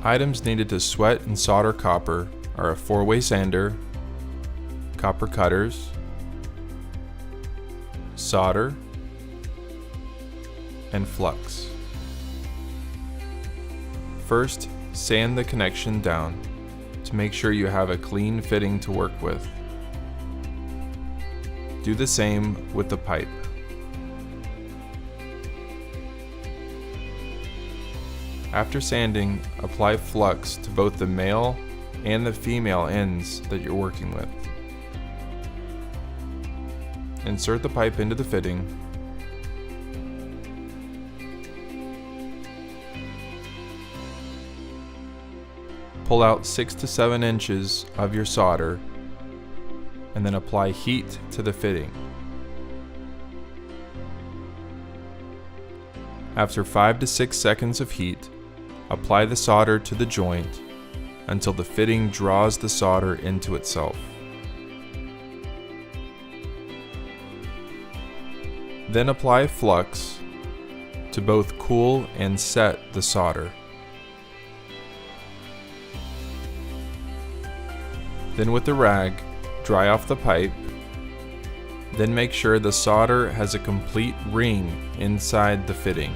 Items needed to sweat and solder copper are a 4-way sander, copper cutters, solder, and flux. First, sand the connection down to make sure you have a clean fitting to work with. Do the same with the pipe. After sanding, apply flux to both the male and the female ends that you're working with. Insert the pipe into the fitting. Pull out 6 to 7 inches of your solder and then apply heat to the fitting. After 5 to 6 seconds of heat, apply the solder to the joint until the fitting draws the solder into itself. Then apply flux to both cool and set the solder. Then with the rag, dry off the pipe. Then make sure the solder has a complete ring inside the fitting.